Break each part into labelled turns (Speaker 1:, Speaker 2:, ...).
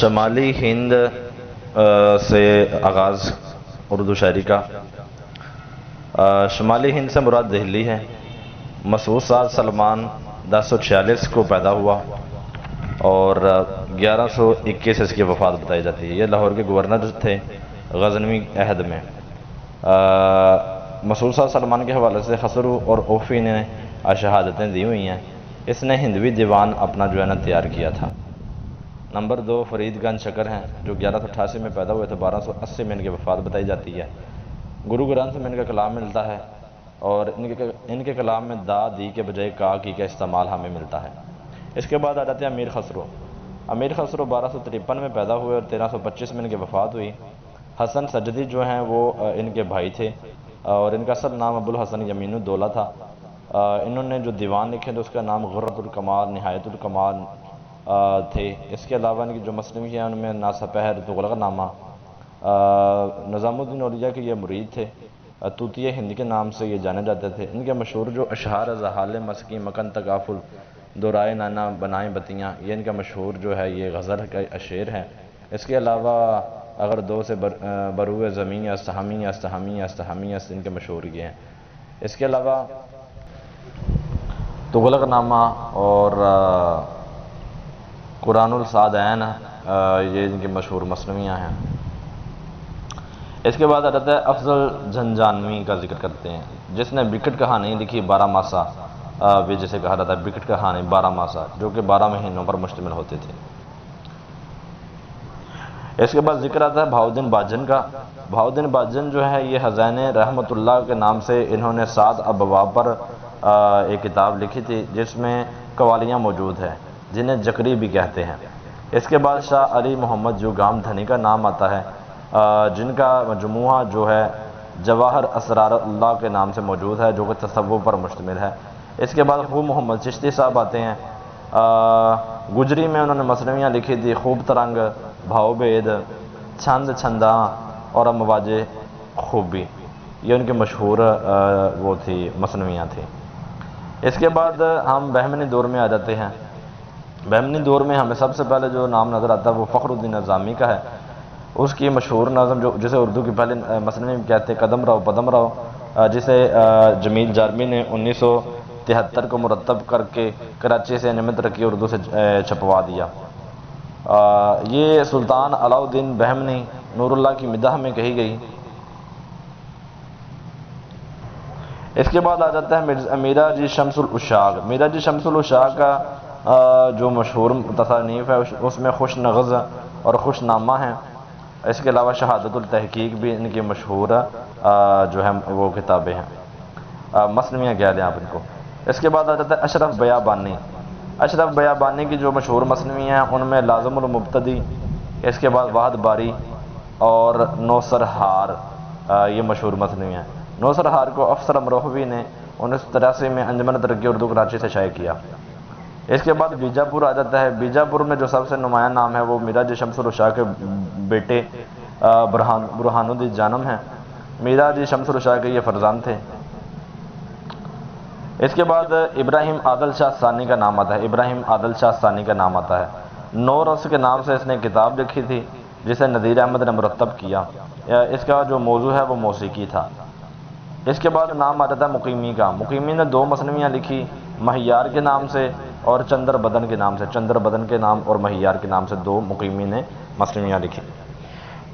Speaker 1: شمالی ہند سے آغاز اردو شاعری کا۔ شمالی ہند سے مراد دہلی ہے۔ مسعود سلمان 1046 کو پیدا ہوا اور 1121 اس کی وفات بتائی جاتی ہے۔ یہ لاہور کے گورنر تھے غزنوی عہد میں۔ مسعود سلمان کے حوالے سے خسرو اور اوفی نے شہادتیں دی ہوئی ہیں۔ اس نے ہندوی دیوان اپنا جو ہے نا تیار کیا تھا۔ نمبر 2 فرید گنج شکر ہیں جو 1188 میں پیدا ہوئے تھے، 1280 میں ان کی وفات بتائی جاتی ہے۔ گرو گرنتھ میں ان کا کلام ملتا ہے اور ان کے کلام میں دا دی کے بجائے کا کی کا استعمال ہمیں ملتا ہے۔ اس کے بعد آ جاتے ہیں امیر خسرو۔ امیر خسرو 1253 میں پیدا ہوئے اور 1325 میں ان کی وفات ہوئی۔ حسن سجدی جو ہیں وہ ان کے بھائی تھے اور ان کا اصل نام ابوالحسن یمین الدولہ تھا۔ انہوں نے جو دیوان لکھے تھے اس کا نام غرۃ الکمال، نہایت الکمال تھے۔ اس کے علاوہ ان کی جو مصنوی ہیں ان میں ناسپہر، تغلق نامہ، نظام الدین اولیاء کے یہ مرید تھے۔ طوطیہ ہند کے نام سے یہ جانے جاتے تھے۔ ان کے مشہور جو اشعار زحال مسکی مکن تغافل دورائے نانا بنائیں بتیاں، یہ ان کا مشہور جو ہے یہ غزل کا شعر ہے۔ اس کے علاوہ اگر دو سے بروئے زمین استحمی استحمی استحمی ان کے مشہور یہ ہیں۔ اس کے علاوہ تغلق نامہ اور قرآن الصادعین یہ ان کی مشہور مصنویاں ہیں۔ اس کے بعد آ جاتا ہے افضل جھنجھانوی کا ذکر کرتے ہیں جس نے بکٹ کہانی لکھی 12 ماسہ بھی جسے کہا جاتا ہے بکٹ کہانی 12 ماسہ، جو کہ 12 مہینوں پر مشتمل ہوتے تھے۔ اس کے بعد ذکر آتا ہے بہاؤالدین باجن کا۔ بہاؤالدین باجن جو ہے یہ حسین رحمۃ اللہ کے نام سے انہوں نے 7 ابواب پر ایک کتاب لکھی تھی جس میں قوالیاں موجود ہیں جنہیں جکری بھی کہتے ہیں۔ اس کے بعد شاہ علی محمد جو گام دھنی کا نام آتا ہے جن کا مجموعہ جو ہے جواہر اسرار اللہ کے نام سے موجود ہے جو کہ تصوف پر مشتمل ہے۔ اس کے بعد خوب محمد چشتی صاحب آتے ہیں۔ گجری میں انہوں نے مصنویاں لکھی تھی خوب ترنگ، بھاؤ بید، چھند چھنداں اور امواج خوبی، یہ ان کے مشہور وہ تھی مصنویاں تھیں۔ اس کے بعد ہم بہمنی دور میں آ جاتے ہیں۔ بہمنی دور میں ہمیں سب سے پہلے جو نام نظر آتا ہے وہ فخر الدین نظامی کا ہے۔ اس کی مشہور نظم جسے اردو کی پہلے مصنوی کہتے ہیں قدم رہو پدم رہو، جسے جمیل جارمی نے 1973 کو مرتب کر کے کراچی سے نعمت رکھی اردو سے چھپوا دیا۔ یہ سلطان علاؤالدین بہمنی نور اللہ کی مدح میں کہی گئی۔ اس کے بعد آ جاتا ہے میرا جی شمس العشاق۔ میرا جی شمس العشاق کا جو مشہور تصانیف ہے اس میں خوش نغز اور خوش نامہ ہیں۔ اس کے علاوہ شہادت التحقیق بھی ان کی مشہور جو ہے وہ کتابیں ہیں، مصنویاں کہہ لیں آپ ان کو۔ اس کے بعد آ جاتا ہے اشرف بیابانی۔ اشرف بیابانی کی جو مشہور مصنویاں ہیں ان میں لازم المبتدی، اس کے بعد واحد باری اور نوسرہار یہ مشہور مصنویاں ہیں۔ نوسرہار کو افسر امروہوی نے 1983 میں انجمن ترقی اردو کراچی سے شائع کیا۔ اس کے بعد بیجاپور آ جاتا ہے۔ بیجاپور میں جو سب سے نمایاں نام ہے وہ میرا جی شمس العشاق کے بیٹے برہان الدین جانم ہیں۔ میرا جی شمس العشاق کے یہ فرزند تھے۔ اس کے بعد ابراہیم عادل شاہ ثانی کا نام آتا ہے۔ ابراہیم عادل شاہ ثانی کا نام آتا ہے۔ نورس کے نام سے اس نے کتاب لکھی تھی جسے نذیر احمد نے مرتب کیا۔ اس کا جو موضوع ہے وہ موسیقی تھا۔ اس کے بعد نام آ جاتا ہے مقیمی کا۔ مقیمی نے 2 مصنویاں لکھی مہیار کے نام سے اور چندر بدن کے نام سے۔ چندر بدن کے نام اور مہیار کے نام سے 2 مقیمی نے مصنویاں لکھی۔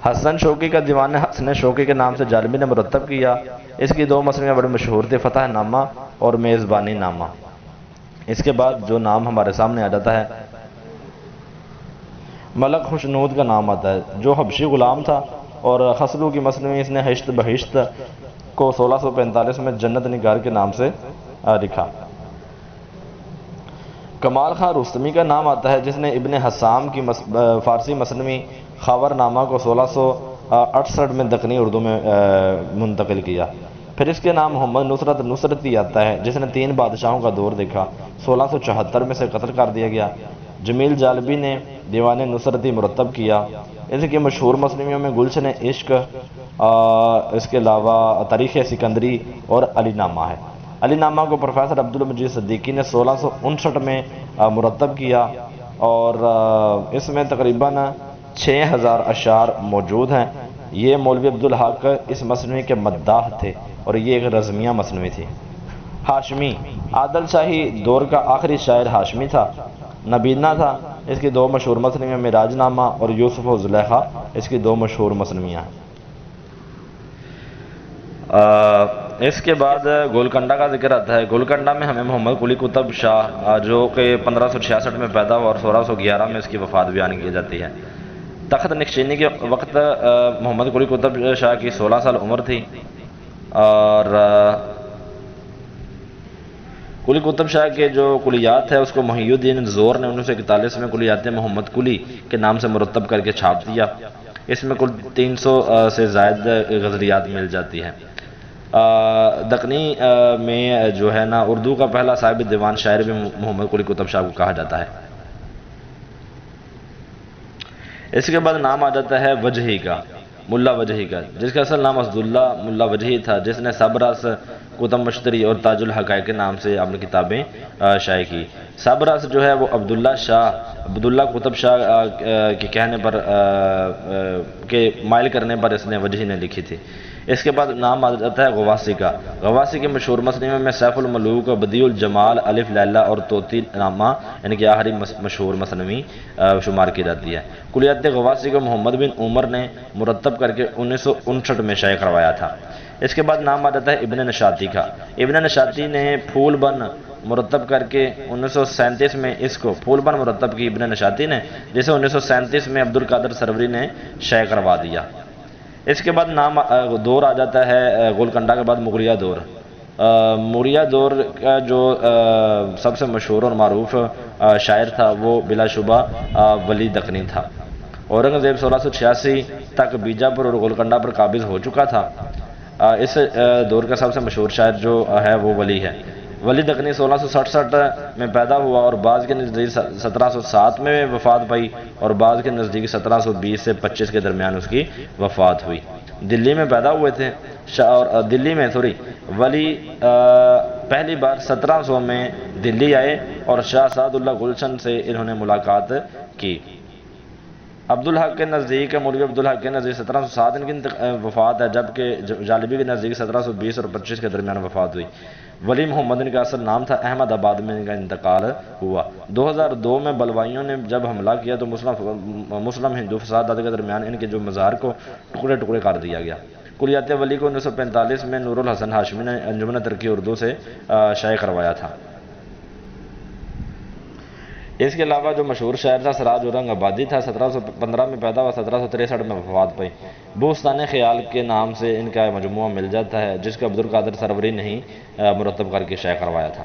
Speaker 1: حسن شوقی کا دیوان حسن شوقی کے نام سے جالبی نے مرتب کیا۔ اس کی 2 مصنویاں بڑی مشہور تھیں، فتح نامہ اور میزبانی نامہ۔ اس کے بعد جو نام ہمارے سامنے آ جاتا ہے ملک خوشنود کا نام آتا ہے جو حبشی غلام تھا اور خسرو کی مصنوی اس نے ہشت بہشت کو 1645 میں جنت نگار کے نام سے لکھا۔ کمال خان رستمی کا نام آتا ہے جس نے ابن حسام کی فارسی مصنوی خاور نامہ کو 1668 میں دکنی اردو میں منتقل کیا۔ پھر اس کے نام محمد نصرتی آتا ہے جس نے 3 بادشاہوں کا دور دیکھا، 1674 میں سے قتل کر دیا گیا۔ جمیل جالبی نے دیوان نصرتی مرتب کیا۔ اس کی مشہور مصنویوں میں گلشن عشق، اس کے علاوہ تاریخ سکندری اور علی نامہ ہے۔ علی نامہ کو پروفیسر عبدالمجید صدیقی نے 1659 میں مرتب کیا اور اس میں تقریباً 6000 اشعار موجود ہیں۔ یہ مولوی عبدالحق اس مصنوعی کے مداح تھے اور یہ ایک رزمیہ مصنوعی تھی۔ ہاشمی، عادل شاہی دور کا آخری شاعر ہاشمی تھا۔ نبینا تھا، اس کی 2 مشہور مصنوعیاں معراج نامہ اور یوسف و زلیخا، اس کی 2 مشہور مصنوعیاں ہیں۔ اس کے بعد گولکنڈہ کا ذکر آتا ہے۔ گولکنڈہ میں ہمیں محمد قلی قطب شاہ جو کہ 1566 میں پیدا ہوا اور 1611 میں اس کی وفات بیان کی جاتی ہے۔ تخت نشینی کے وقت محمد قلی قطب شاہ کی 16 سال عمر تھی اور قلی قطب شاہ کے جو کلیات ہے اس کو محی الدین زور نے 1941 میں کلیات محمد قلی کے نام سے مرتب کر کے چھاپ دیا۔ اس میں کل 300 سے زائد غزلیات مل جاتی ہیں۔ دکنی میں جو ہے نا اردو کا پہلا صاحب دیوان شاعر بھی محمد قلی قطب شاہ کو کہا جاتا ہے۔ اس کے بعد نام آ جاتا ہے وجہی کا، ملا وجہی کا، جس کا اصل نام اسداللہ ملا وجہی تھا، جس نے سبرس، کتب مشتری اور تاج الحقائق کے نام سے اپنی کتابیں شائع کی۔ سبرس جو ہے وہ عبداللہ قطب شاہ کے کہنے پر کے مائل کرنے پر اس نے وجہی نے لکھی تھی۔ اس کے بعد نام آ جاتا ہے غواسی کا۔ غواسی کے مشہور مصنوعے میں سیف الملوک، بدیع الجمال، الف لیلہ اور طوطی نامہ یعنی کہ آخری مشہور مصنوعی شمار کی جاتی ہے۔ کلیات غواسی کو محمد بن عمر نے مرتب کر کے 1959 میں شائع کروایا تھا۔ اس کے بعد نام آ جاتا ہے ابن نشاطی کا۔ ابن نشاطی نے پھول بن مرتب کر کے 1937 میں اس کو پھول بن مرتب کی ابن نشاطی نے، جسے 1937 میں عبد القادر سروری نے شائع کروا دیا۔ اس کے بعد نام دور آ جاتا ہے گولکنڈہ کے بعد مغلیہ دور۔ مغلیہ دور کا جو سب سے مشہور اور معروف شاعر تھا وہ بلا شبہ ولی دکنی تھا۔ اورنگزیب 1686 تک بیجاپور اور گولکنڈہ پر قابض ہو چکا تھا۔ اس دور کا سب سے مشہور شاعر جو ہے وہ ولی ہے۔ ولی دکنی 1667 میں پیدا ہوا اور بعض کے نزدیک 1707 میں وفات پائی اور بعض کے نزدیک 1720 سے 25 کے درمیان اس کی وفات ہوئی۔ دلی میں پیدا ہوئے تھے اور دلی میں ولی پہلی بار 1700 میں دلی آئے اور شاہ سعد اللہ گلشن سے انہوں نے ملاقات کی۔ عبدالحق کے نزدیک مولوی عبدالحق کے نزدیک 1707 ان کی وفات ہے، جبکہ جالبی کے نزدیک 1720 اور 25 کے درمیان وفات ہوئی۔ ولی محمد ان کا اصل نام تھا، احمد آباد میں ان کا انتقال ہوا۔ 2002 میں بلوائیوں نے جب حملہ کیا تو مسلم ہندو فسادات کے درمیان ان کے جو مزار کو ٹکڑے ٹکڑے کر دیا گیا۔ کلیات ولی کو 1945 میں نور الحسن ہاشمی نے انجمن ترقی اردو سے شائع کروایا تھا۔ اس کے علاوہ جو مشہور شاعر تھا سراج اورنگ آبادی تھا، 1715 میں پیدا ہوا، 1763 میں وفات پائی۔ بوستان خیال کے نام سے ان کا مجموعہ مل جاتا ہے، جس کو عبد القادر سروری نے ہی مرتب کر کے شائع کروایا تھا۔